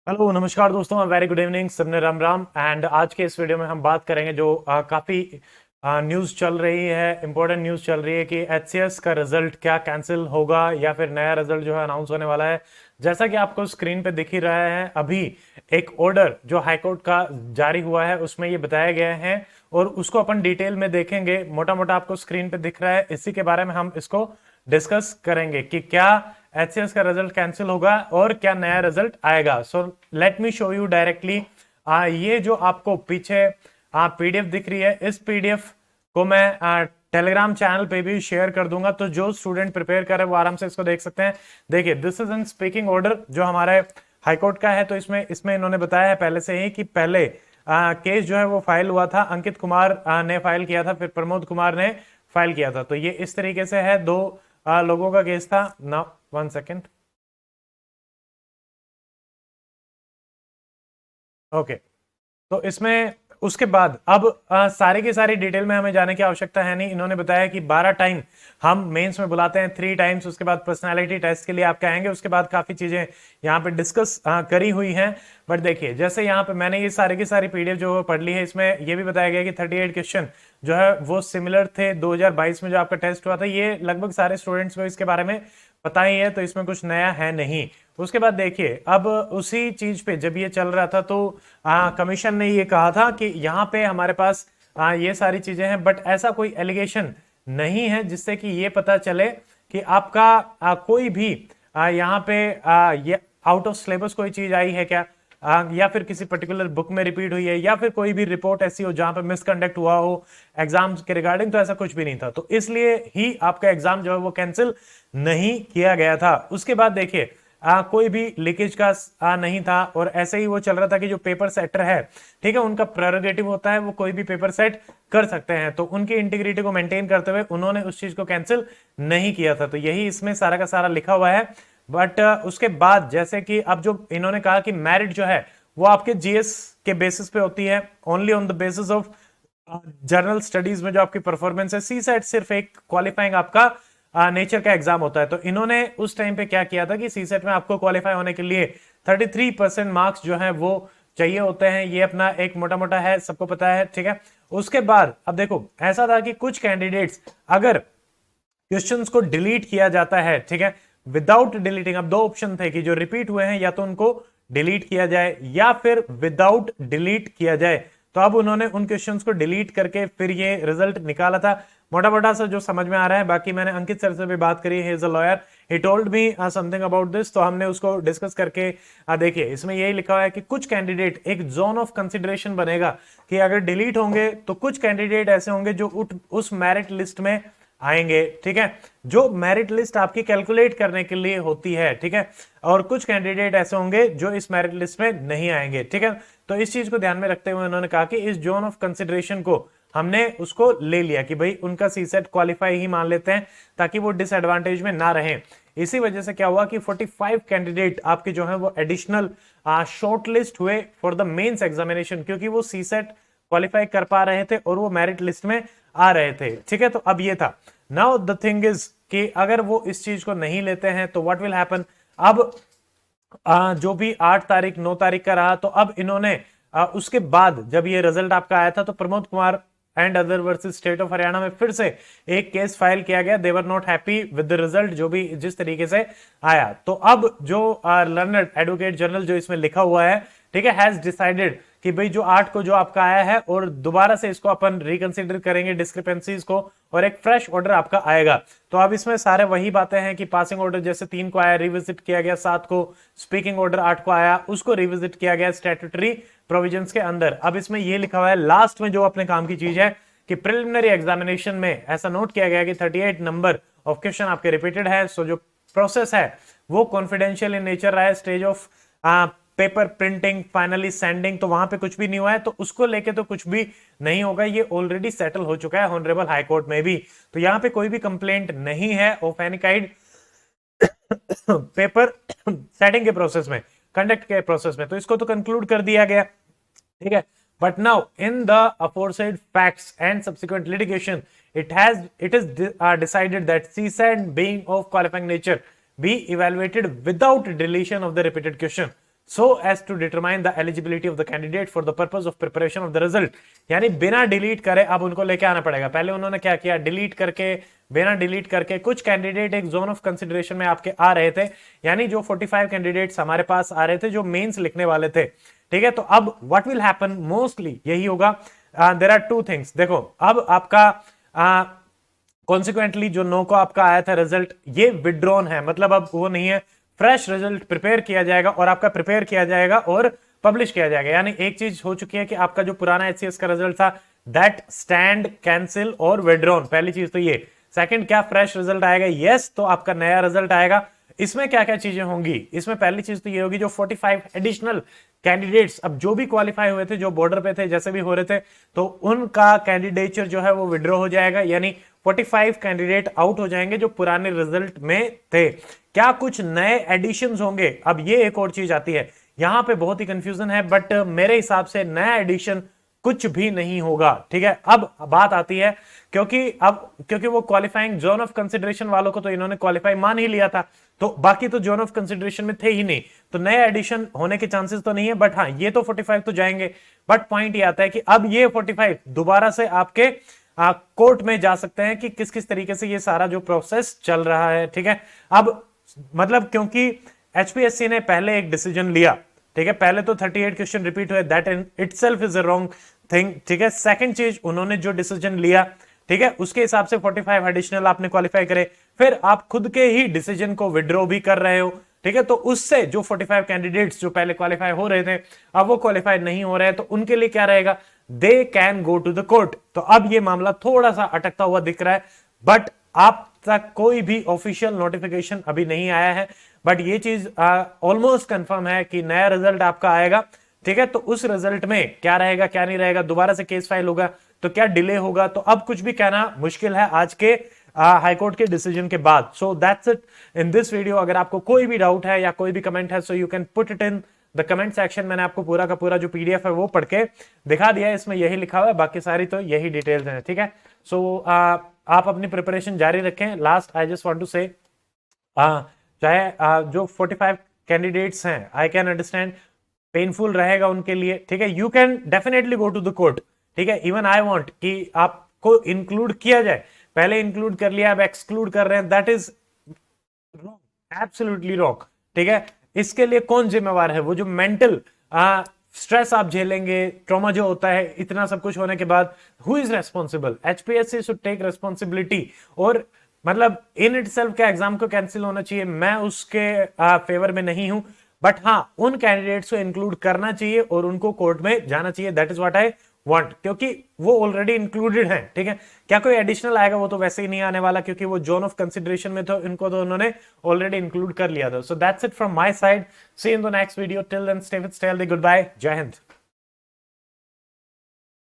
Hello नमस्कार दोस्तों, very good evening, सबने राम राम। एंड आज के इस वीडियो में हम बात करेंगे जो काफ़ी न्यूज़ चल रही है, इंपॉर्टेंट न्यूज़ चल रही है कि एचसीएस का रिजल्ट क्या कैंसिल होगा या फिर नया रिजल्ट जो है अनाउंस होने वाला है। जैसा कि आपको स्क्रीन पे दिख ही रहा है, अभी एक ऑर्डर जो हाईकोर्ट का जारी हुआ है उसमें ये बताया गया है और उसको अपन डिटेल में देखेंगे। मोटा मोटा आपको स्क्रीन पे दिख रहा है, इसी के बारे में हम इसको डिस्कस करेंगे कि क्या एचसीएस का रिजल्ट कैंसिल होगा और क्या नया रिजल्ट आएगा। So let me show you directly. ये जो आपको पीछे पीडीएफ दिख रही है, इस पीडीएफ को मैं टेलीग्राम चैनल पे भी शेयर कर दूंगा, तो जो स्टूडेंट प्रिपेयर कर रहे हैं वो आराम से इसको देख सकते हैं। देखिए, this is in speaking order जो हमारे हाईकोर्ट का है। तो इसमें इसमें इन्होंने बताया है पहले से ही कि पहले केस जो है वो फाइल हुआ था, अंकित कुमार ने फाइल किया था, फिर प्रमोद कुमार ने फाइल किया था। तो ये इस तरीके से है, दो लोगों का केस था ना। 1 सेकेंड। ओके, तो इसमें उसके बाद अब सारी की सारी डिटेल में हमें जाने की आवश्यकता है नहीं। इन्होंने बताया कि 12 टाइम हम मेंस में बुलाते हैं, 3 टाइम्स उसके बाद पर्सनालिटी टेस्ट के लिए आप कहेंगे। उसके बाद काफी चीजें यहाँ पे डिस्कस करी हुई हैं। बट देखिए, जैसे यहाँ पे मैंने ये सारी की सारी पीडीएफ जो पढ़ ली है, इसमें ये भी बताया गया कि 38 क्वेश्चन जो है वो सिमिलर थे 2022 में जो आपका टेस्ट हुआ था। ये लगभग सारे स्टूडेंट्स को इसके बारे में पता ही है, तो इसमें कुछ नया है नहीं। उसके बाद देखिए, अब उसी चीज पे जब ये चल रहा था तो कमीशन ने ये कहा था कि यहाँ पे हमारे पास ये सारी चीजें हैं, बट ऐसा कोई एलिगेशन नहीं है जिससे कि ये पता चले कि आपका कोई भी यहाँ पे ये आउट ऑफ सिलेबस कोई चीज आई है क्या, या फिर किसी पर्टिकुलर बुक में रिपीट हुई है, या फिर कोई भी रिपोर्ट ऐसी हो जहां पे मिसकंडक्ट हुआ हो एग्जाम के रिगार्डिंग। तो ऐसा कुछ भी नहीं था, तो इसलिए ही आपका एग्जाम जो है वो कैंसिल नहीं किया गया था। उसके बाद देखिए, कोई भी लीकेज का नहीं था, और ऐसे ही वो चल रहा था कि जो पेपर सेटर है, ठीक है, उनका प्रेरोगेटिव होता है, वो कोई भी पेपर सेट कर सकते हैं, तो उनकी इंटीग्रिटी को मेंटेन करते हुए उन्होंने उस चीज को कैंसिल नहीं किया था। तो यही इसमें सारा का सारा लिखा हुआ है। बट उसके बाद जैसे कि अब जो इन्होंने कहा कि मेरिट जो है वो आपके जीएस के बेसिस पे होती है, only on the basis of general studies में जो आपकी परफॉर्मेंस है। सी सेट सिर्फ एक क्वालिफाइंग आपका नेचर का एग्जाम होता है। तो इन्होंने उस टाइम पे क्या किया था कि सी सेट में आपको क्वालिफाई होने के लिए 33% मार्क्स जो है वो चाहिए होते हैं। ये अपना एक मोटा मोटा है, सबको पता है, ठीक है। उसके बाद अब देखो, ऐसा था कि कुछ कैंडिडेट्स अगर क्वेश्चंस को डिलीट किया जाता है, ठीक है, विदाउट डिलीटिंग, अब दो ऑप्शन थे कि जो रिपीट हुए हैं या तो उनको डिलीट किया जाए या फिर विदाउट डिलीट किया जाए। तो अब उन्होंने उन क्वेश्चंस को डिलीट करके फिर ये रिजल्ट निकाला था। मोटा मोटा सा जो समझ में आ रहा है, बाकी मैंने अंकित सर से भी बात करी, he is a lawyer, he told me something about this, तो हमने उसको डिस्कस करके देखिए, इसमें यही लिखा हुआ है कि कुछ कैंडिडेट, एक जोन ऑफ कंसिडरेशन बनेगा कि अगर डिलीट होंगे तो कुछ कैंडिडेट ऐसे होंगे जो उस मेरिट लिस्ट में आएंगे, ठीक है, जो मेरिट लिस्ट आपकी कैलकुलेट करने के लिए होती है, ठीक है, और कुछ कैंडिडेट ऐसे होंगे जो इस मेरिट लिस्ट में नहीं आएंगे, ठीक है। तो इस चीज को ध्यान में रखते हुए उन्होंने कहा कि इस जोन ऑफ कंसिडरेशन को हमने उसको ले लिया कि भाई उनका सी सेट क्वालिफाई ही मान लेते हैं, ताकि वो डिसएडवांटेज में ना रहे। इसी वजह से क्या हुआ कि 45 कैंडिडेट आपके जो है वो एडिशनल शॉर्ट लिस्ट हुए फॉर द मेंस एग्जामिनेशन, क्योंकि वो सी सेट क्वालिफाई कर पा रहे थे और वो मेरिट लिस्ट में आ रहे थे, ठीक है। तो अब ये था, नाउ द थिंग इज कि अगर वो इस चीज को नहीं लेते हैं तो व्हाट विल हैपन। अब जो भी 8 तारीख 9 तारीख का रहा, तो अब इन्होंने उसके बाद जब ये रिजल्ट आपका आया था तो Pramod Kumar and other versus state of Haryana में फिर से एक केस फाइल किया गया। They were not happy with the result जो भी जिस तरीके से आया। तो अब जो लर्नड एडवोकेट जनरल जो इसमें लिखा हुआ है, ठीक है, हैज डिसाइडेड कि भाई जो 8 को जो आपका आया है और दोबारा से इसको अपन रिकंसिडर करेंगे डिस्क्रिपेंसीज को, और एक फ्रेश ऑर्डर आपका आएगा। तो अब इसमें सारे वही बातें हैं कि पासिंग ऑर्डर जैसे 3 को आया, रिविजिट किया गया 7 को, स्पीकिंग ऑर्डर 8 को आया, उसको रिविजिट किया गया स्टैट्यूटरी प्रोविजंस के अंदर। अब इसमें यह लिखा हुआ है लास्ट में जो अपने काम की चीज है कि प्रिलिमिनरी एग्जामिनेशन में ऐसा नोट किया गया कि 38 नंबर ऑफ क्वेश्चन आपके रिपीटेड है। सो जो प्रोसेस है वो कॉन्फिडेंशियल इन नेचर रहा है। Stage of paper printing, finally sending, तो वहां पे कुछ भी नहीं हुआ है, तो उसको लेके तो कुछ भी नहीं होगा, ये ऑलरेडी सेटल हो चुका है ऑनरेबल हाई कोर्ट में भी। तो यहाँ पे कोई भी कंप्लेंट नहीं है of any kind paper setting के प्रोसेस में, कंडक्ट के प्रोसेस में, तो इसको तो कंक्लूड कर दिया गया, ठीक है। But now in the aforesaid facts and subsequent litigation it is decided that CSAT being of qualifying nature be evaluated without deletion of the repeated question. so as to determine the eligibility of the candidate for the purpose of preparation of the result। यानी बिना delete करे अब उनको लेके आना पड़ेगा। पहले उन्होंने क्या किया, डिलीट करके, बिना डिलीट करके कुछ कैंडिडेट एक जोन ऑफ कंसिडरेशन में आपके आ रहे थे, यानी जो 45 कैंडिडेट्स हमारे पास आ रहे थे जो मेंस लिखने वाले थे, ठीक है। तो अब व्हाट विल हैपन, मोस्टली यही होगा। देयर आर टू थिंग्स, देखो अब आपका कॉन्सिक्वेंटली जो नो को आपका आया था रिजल्ट, ये विड्रॉन है, मतलब अब वो नहीं है, फ्रेश रिजल्ट प्रिपेयर किया जाएगा और आपका प्रिपेयर किया जाएगा और पब्लिश किया जाएगा। यानी एक चीज हो चुकी है कि आपका जो पुराना एचसीएस का रिजल्ट था दैट स्टैंड, कैंसिल और विड्रॉन, पहली चीज तो ये। सेकंड, क्या फ्रेश रिजल्ट आएगा? यस, तो आपका नया रिजल्ट आएगा। इसमें क्या क्या चीजें होंगी? इसमें पहली चीज तो ये होगी, जो 45 एडिशनल कैंडिडेट्स अब जो भी क्वालिफाई हुए थे, जो बॉर्डर पे थे, जैसे भी हो रहे थे, तो उनका कैंडिडेचर जो है वो विड्रॉ हो जाएगा, यानी 45 कैंडिडेट आउट हो जाएंगे जो पुराने रिजल्ट में थे। क्या कुछ नए एडिशंस होंगे? अब ये एक और चीज आती है, यहां पे बहुत ही कंफ्यूजन है, बट मेरे हिसाब से नया एडिशन कुछ भी नहीं होगा, ठीक है। अब बात आती है, क्योंकि वो क्वालिफाइंग जोन ऑफ कंसिडरेशन वालों को तो इन्होंने क्वालिफाई मान ही लिया था, तो बाकी तो जोन ऑफ कंसिडरेशन में थे ही नहीं, तो नया एडिशन होने के चांसेस तो नहीं है। बट हाँ, ये तो 45 तो जाएंगे। बट पॉइंट ये आता है कि अब ये 45 दोबारा से आपके कोर्ट में जा सकते हैं कि किस किस तरीके से ये सारा जो प्रोसेस चल रहा है, ठीक है। अब मतलब क्योंकि एचपीएससी ने पहले एक डिसीजन लिया, ठीक है, पहले तो 38 क्वेश्चन रिपीट हुए, that in itself is a wrong thing, ठीक है। सेकंड चीज, उन्होंने जो डिसीजन लिया, ठीक है, उसके हिसाब से 45 एडिशनल आपने क्वालिफाई करे, फिर आप खुद के ही डिसीजन को विड्रॉ भी कर रहे हो, ठीक है। तो उससे जो 45 कैंडिडेट्स जो पहले क्वालिफाई हो रहे थे, अब वो क्वालिफाई नहीं हो रहे हैं, तो उनके लिए क्या रहेगा? They can go to the court. तो अब ये मामला थोड़ा सा अटकता हुआ दिख रहा है, बट आप तक कोई भी ऑफिशियल नोटिफिकेशन अभी नहीं आया है, बट ये चीज ऑलमोस्ट कंफर्म है कि नया रिजल्ट आपका आएगा, ठीक है। तो उस रिजल्ट में क्या रहेगा क्या नहीं रहेगा, दोबारा से केस फाइल होगा तो क्या डिले होगा, तो अब कुछ भी कहना मुश्किल है आज के हाईकोर्ट के डिसीजन के बाद। सो that's it in this video. अगर आपको कोई भी डाउट है या कोई भी कमेंट है, so you can put it in the comment section. मैंने आपको पूरा का पूरा जो पीडीएफ है वो पढ़ के दिखा दिया है, इसमें यही लिखा हुआ है, बाकी सारी तो यही डिटेल्स हैं, ठीक है। सो आप अपनी प्रिपरेशन जारी रखें। Last I just want to say, चाहे जो 45 कैंडिडेट्स हैं, आई कैन अंडरस्टैंड पेनफुल रहेगा उनके लिए, ठीक है। You can definitely go to the court, ठीक है। इवन आई वांट कि आपको इंक्लूड किया जाए, पहले इंक्लूड कर लिया, अब एक्सक्लूड कर रहे हैं, that is wrong, absolutely wrong, ठीक है। इसके लिए कौन जिम्मेवार है? वो जो मेंटल स्ट्रेस आप झेलेंगे, ट्रॉमा जो होता है इतना सब कुछ होने के बाद, who is responsible? HPSC should take responsibility. और मतलब इन इटसेल्फ के एग्जाम को कैंसिल होना चाहिए, मैं उसके फेवर में नहीं हूं, बट हाँ, उन कैंडिडेट्स को इंक्लूड करना चाहिए और उनको कोर्ट में जाना चाहिए, that is what I want, क्योंकि वो ऑलरेडी इंक्लूडेड है, ठीक है। क्या कोई एडिशनल आएगा? वो तो वैसे ही नहीं आने वाला, क्योंकि वो जोन ऑफ कंसिडरेशन में तो इनको तो उन्होंने ऑलरेडी इंक्लूड कर लिया था। So that's it from my side, see in the next video, till then stay with stay healthy, good bye, जय हिंद।